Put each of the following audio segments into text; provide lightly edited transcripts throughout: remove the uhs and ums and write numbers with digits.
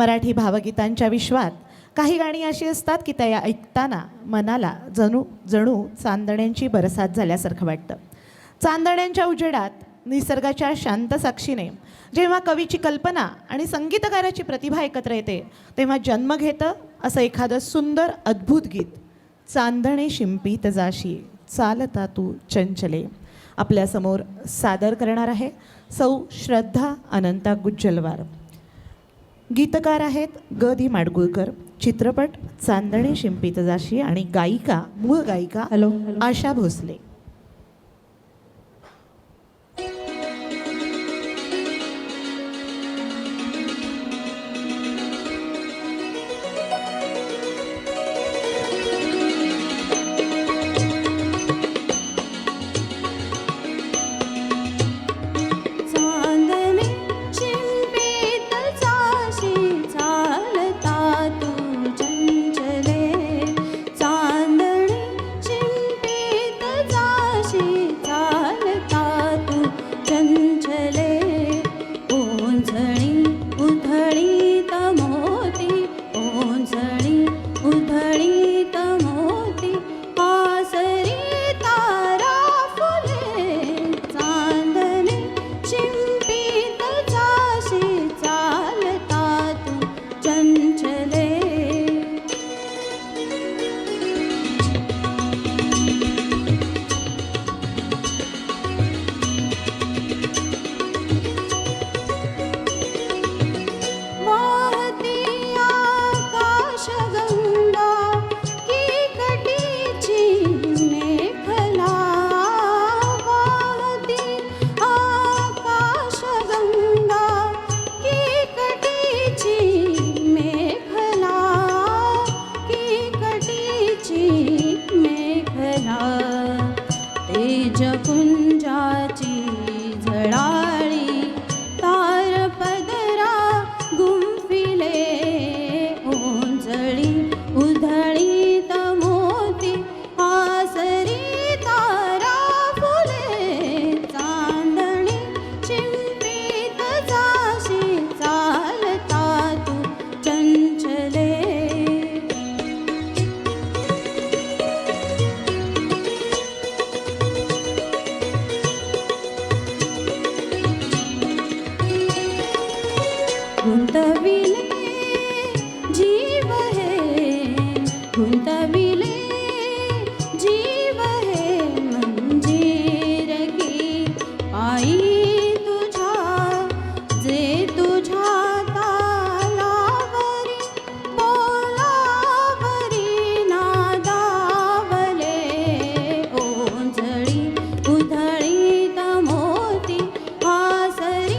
मराठी भावगीतांच्या विश्वात काही गाणी अशी असतात की त्या ऐकताना मनाला जणू चांदण्यांची बरसात झाल्यासारखं वाटतं. चांदण्यांच्या उजेडात निसर्गाच्या शांत साक्षीने जेव्हा कवीची कल्पना आणि संगीतकाराची प्रतिभा एकत्र येते तेव्हा जन्म घेतं असं एखादं सुंदर अद्भुत गीत. चांदणे शिंपीत जाशी चालता तू चंचले आपल्यासमोर सादर करणार आहे सौ श्रद्धा अनंता गुज्जलवार. गीतकार आहेत ग दी माडगुळकर. चित्रपट चांदणे शिंपीत जाशी आणि गायिका मूळ गायिका आशा भोसले. तेजपुंजाची झळाळी तार पदरा गुंफिले ओंजळी उधळीत मोती आसरी तारा फुले चांदणी चिंपीत जाशी चालता तू चंचले. गुंतविले जीव हे गुंतविले जीव हे मंजीर की पायी तुझ्या जे तुझ्या तालावरी बोलावरी नादावले ओंजळी उधळीत मोती आसरी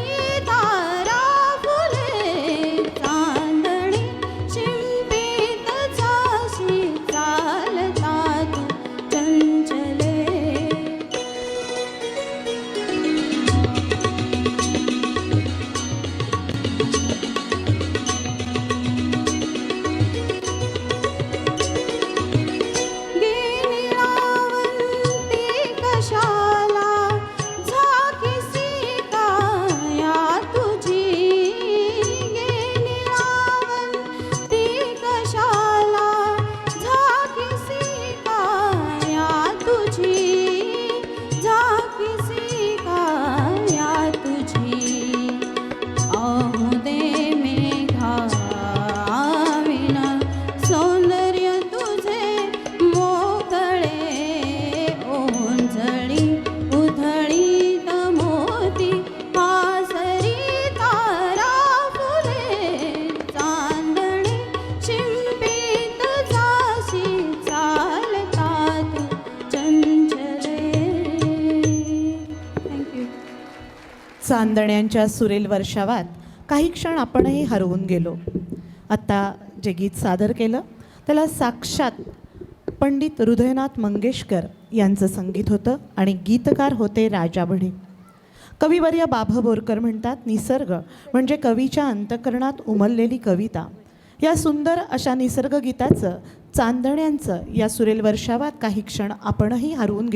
चांदण्यांच्या सुरेल वर्षावात काही क्षण आपणही हरवून गेलो. आत्ता जे गीत सादर केलं त्याला साक्षात पंडित हृदयनाथ मंगेशकर यांचं संगीत होतं आणि गीतकार होते राजा बढे. कविवर्य बाभ बोरकर म्हणतात निसर्ग म्हणजे कवीच्या अंतःकरणात उमललेली कविता. या सुंदर अशा निसर्ग गीताचं चांदण्यांचं या सुरेल वर्षावात काही क्षण आपणही हरवून गेलो.